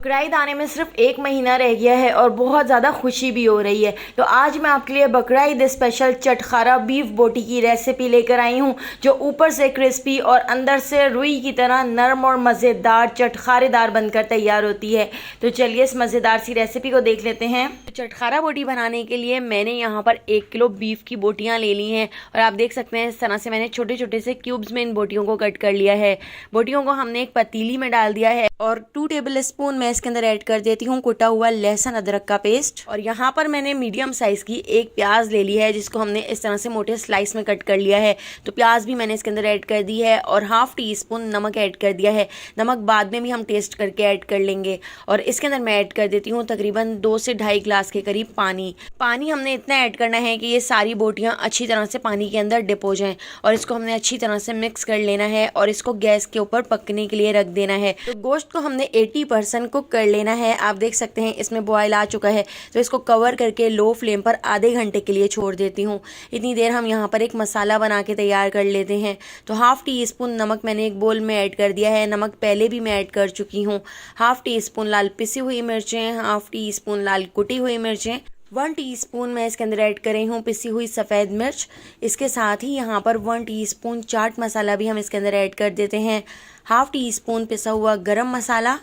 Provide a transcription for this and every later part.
बकरीद आने में सिर्फ 1 महीना रह गया है और बहुत ज़्यादा खुशी भी हो रही है। तो आज मैं आपके लिए बकरीद स्पेशल चटखारा बीफ बोटी की रेसिपी लेकर आई हूँ, जो ऊपर से क्रिस्पी और अंदर से रुई की तरह नरम और मज़ेदार चटखारेदार बनकर तैयार होती है। तो चलिए इस मज़ेदार सी रेसिपी को देख लेते हैं। तो चटखारा बोटी बनाने के लिए मैंने यहाँ पर 1 किलो बीफ की बोटियाँ ले ली हैं और आप देख सकते हैं इस तरह से मैंने छोटे छोटे से क्यूब्स में इन बोटियों को कट कर लिया है। बोटियों को हमने एक पतीली में डाल दिया है और 2 टेबल स्पून मैं इसके अंदर ऐड कर देती हूँ कुटा हुआ लहसुन अदरक का पेस्ट। और यहाँ पर मैंने मीडियम साइज की एक प्याज ले ली है, जिसको हमने इस तरह से मोटे स्लाइस में कट कर लिया है। तो प्याज भी मैंने इसके अंदर ऐड कर दी है और 1/2 टीस्पून नमक ऐड कर दिया है। नमक बाद में भी हम टेस्ट करके ऐड कर लेंगे। और इसके अंदर मैं ऐड कर देती हूँ तकरीबन 2 से 2.5 गिलास के करीब पानी। पानी हमने इतना ऐड करना है कि ये सारी बोटियाँ अच्छी तरह से पानी के अंदर डिप हो जाएं और इसको हमने अच्छी तरह से मिक्स कर लेना है और इसको गैस के ऊपर पकने के लिए रख देना है। तो गोश्त को हमने 80% कुक कर लेना है। आप देख सकते हैं इसमें बॉयल आ चुका है, तो इसको कवर करके लो फ्लेम पर आधे घंटे के लिए छोड़ देती हूँ। इतनी देर हम यहाँ पर एक मसाला बना के तैयार कर लेते हैं। तो 1/2 टीस्पून नमक मैंने एक बोल में ऐड कर दिया है। नमक पहले भी मैं ऐड कर चुकी हूँ। 1/2 टीस्पून लाल पिसी हुई मिर्चें, 1/2 टीस्पून लाल कुटी हुई मिर्चें, 1 टीस्पून मैं इसके अंदर ऐड कर रही हूँ पिसी हुई सफ़ेद मिर्च। इसके साथ ही यहाँ पर 1 टीस्पून चाट मसाला भी हम इसके अंदर ऐड कर देते हैं। 1/2 टीस्पून पिसा हुआ गरम मसाला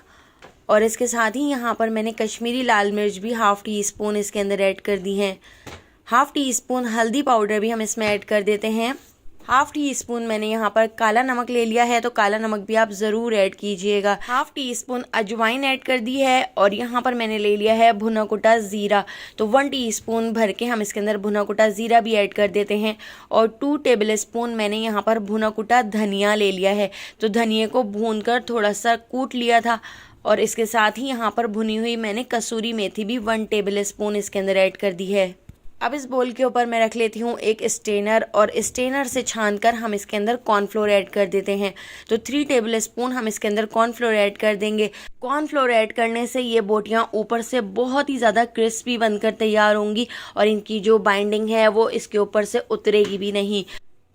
और इसके साथ ही यहाँ पर मैंने कश्मीरी लाल मिर्च भी 1/2 टीस्पून इसके अंदर ऐड कर दी है। 1/2 टीस्पून हल्दी पाउडर भी हम इसमें ऐड कर देते हैं। 1/2 टीस्पून मैंने यहाँ पर काला नमक ले लिया है, तो काला नमक भी आप ज़रूर ऐड कीजिएगा। 1/2 टीस्पून अजवाइन ऐड कर दी है और यहाँ पर मैंने ले लिया है भुना कुटा ज़ीरा। तो 1 टीस्पून भर के हम इसके अंदर भुना कुटा ज़ीरा भी ऐड कर देते हैं। और 2 टेबल स्पून मैंने यहाँ पर भुना कुटा धनिया ले लिया है। तो धनिया को भून कर थोड़ा सा कूट लिया था और इसके साथ ही यहाँ पर भुनी हुई मैंने कसूरी मेथी भी 1 टेबल स्पून इसके अंदर ऐड कर दी है। अब इस बोल के ऊपर मैं रख लेती हूँ एक स्ट्रेनर और स्ट्रेनर से छानकर हम इसके अंदर कॉर्नफ्लोर ऐड कर देते हैं। तो 3 टेबल स्पून हम इसके अंदर कॉर्नफ्लोर ऐड कर देंगे। कॉर्नफ्लोर ऐड करने से ये बोटियाँ ऊपर से बहुत ही ज़्यादा क्रिस्पी बनकर तैयार होंगी और इनकी जो बाइंडिंग है वो इसके ऊपर से उतरेगी भी नहीं।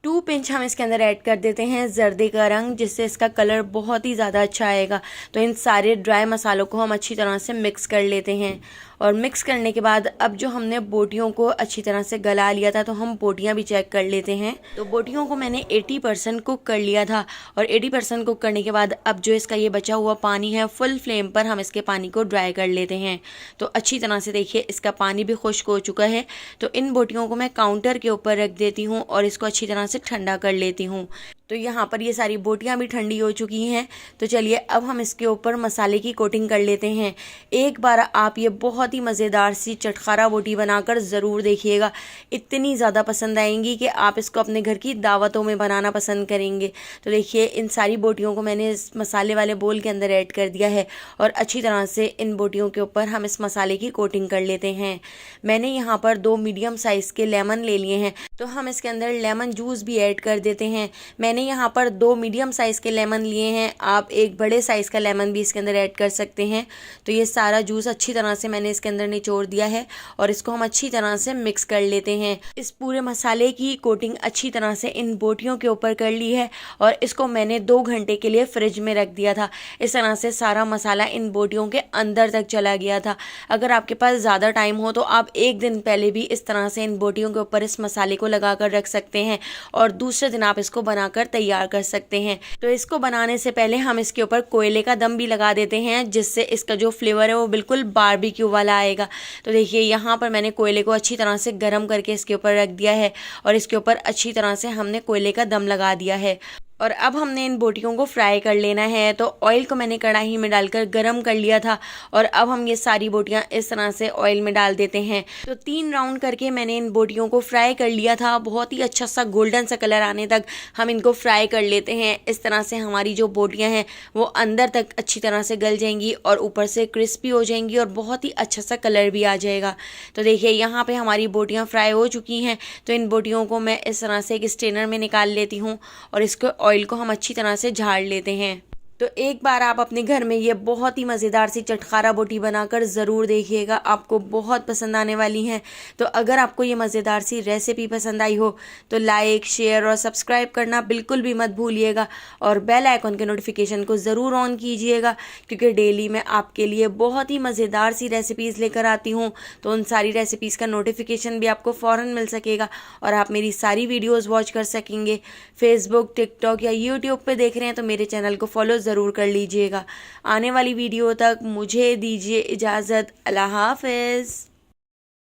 2 पिंच हम इसके अंदर ऐड कर देते हैं जर्दे का रंग, जिससे इसका कलर बहुत ही ज़्यादा अच्छा आएगा। तो इन सारे ड्राई मसालों को हम अच्छी तरह से मिक्स कर लेते हैं और मिक्स करने के बाद अब जो हमने बोटियों को अच्छी तरह से गला लिया था, तो हम बोटियां भी चेक कर लेते हैं। तो बोटियों को मैंने 80% कुक कर लिया था और 80% कुक करने के बाद अब जो इसका ये बचा हुआ पानी है, फुल फ्लेम पर हम इसके पानी को ड्राई कर लेते हैं। तो अच्छी तरह से देखिए इसका पानी भी खुश्क हो चुका है। तो इन बोटियों को मैं काउंटर के ऊपर रख देती हूँ और इसको अच्छी तरह से ठंडा कर लेती हूँ। तो यहाँ पर ये सारी बोटियाँ भी ठंडी हो चुकी हैं। तो चलिए अब हम इसके ऊपर मसाले की कोटिंग कर लेते हैं। एक बार आप ये बहुत ही मज़ेदार सी चटखारा बोटी बनाकर ज़रूर देखिएगा। इतनी ज़्यादा पसंद आएंगी कि आप इसको अपने घर की दावतों में बनाना पसंद करेंगे। तो देखिए इन सारी बोटियों को मैंने इस मसाले वाले बोल के अंदर ऐड कर दिया है और अच्छी तरह से इन बोटियों के ऊपर हम इस मसाले की कोटिंग कर लेते हैं। मैंने यहाँ पर 2 मीडियम साइज़ के लेमन ले लिए हैं, तो हम इसके अंदर लेमन जूस भी ऐड कर देते हैं। मैंने यहाँ पर 2 मीडियम साइज़ के लेमन लिए हैं, आप एक बड़े साइज़ का लेमन भी इसके अंदर ऐड कर सकते हैं। तो ये सारा जूस अच्छी तरह से मैंने इसके अंदर निचोड़ दिया है और इसको हम अच्छी तरह से मिक्स कर लेते हैं। इस पूरे मसाले की कोटिंग अच्छी तरह से इन बोटियों के ऊपर कर ली है और इसको मैंने 2 घंटे के लिए फ्रिज में रख दिया था। इस तरह से सारा मसाला इन बोटियों के अंदर तक चला गया था। अगर आपके पास ज़्यादा टाइम हो तो आप 1 दिन पहले भी इस तरह से इन बोटियों के ऊपर इस मसाले को लगा कर रख सकते हैं और दूसरे दिन आप इसको बनाकर तैयार कर सकते हैं। तो इसको बनाने से पहले हम इसके ऊपर कोयले का दम भी लगा देते हैं, जिससे इसका जो फ्लेवर है वो बिल्कुल बारबेक्यू वाला आएगा। तो देखिए यहाँ पर मैंने कोयले को अच्छी तरह से गर्म करके इसके ऊपर रख दिया है और इसके ऊपर अच्छी तरह से हमने कोयले का दम लगा दिया है। और अब हमने इन बोटियों को फ्राई कर लेना है। तो ऑयल को मैंने कढ़ाई में डालकर गरम कर लिया था और अब हम ये सारी बोटियां इस तरह से ऑयल में डाल देते हैं। तो 3 राउंड करके मैंने इन बोटियों को फ्राई कर लिया था। बहुत ही अच्छा सा गोल्डन सा कलर आने तक हम इनको फ्राई कर लेते हैं। इस तरह से हमारी जो बोटियाँ हैं वो अंदर तक अच्छी तरह से गल जाएंगी और ऊपर से क्रिस्पी हो जाएंगी और बहुत ही अच्छा सा कलर भी आ जाएगा। तो देखिए यहाँ पर हमारी बोटियाँ फ्राई हो चुकी हैं। तो इन बोटियों को मैं इस तरह से एक स्ट्रेनर में निकाल लेती हूँ और इसको ऑयल को हम अच्छी तरह से झाड़ लेते हैं। तो एक बार आप अपने घर में ये बहुत ही मज़ेदार सी चटखारा बोटी बनाकर ज़रूर देखिएगा, आपको बहुत पसंद आने वाली हैं। तो अगर आपको ये मज़ेदार सी रेसिपी पसंद आई हो तो लाइक, शेयर और सब्सक्राइब करना बिल्कुल भी मत भूलिएगा और बेल आइकन के नोटिफिकेशन को ज़रूर ऑन कीजिएगा, क्योंकि डेली मैं आपके लिए बहुत ही मज़ेदार सी रेसिपीज़ लेकर आती हूँ। तो उन सारी रेसिपीज़ का नोटिफिकेशन भी आपको फ़ौरन मिल सकेगा और आप मेरी सारी वीडियोज़ वॉच कर सकेंगे। फेसबुक, टिकटॉक या यूट्यूब पे देख रहे हैं तो मेरे चैनल को फॉलो ज़रूर कर लीजिएगा। आने वाली वीडियो तक मुझे दीजिए इजाज़त। अल्लाह हाफ़िज़।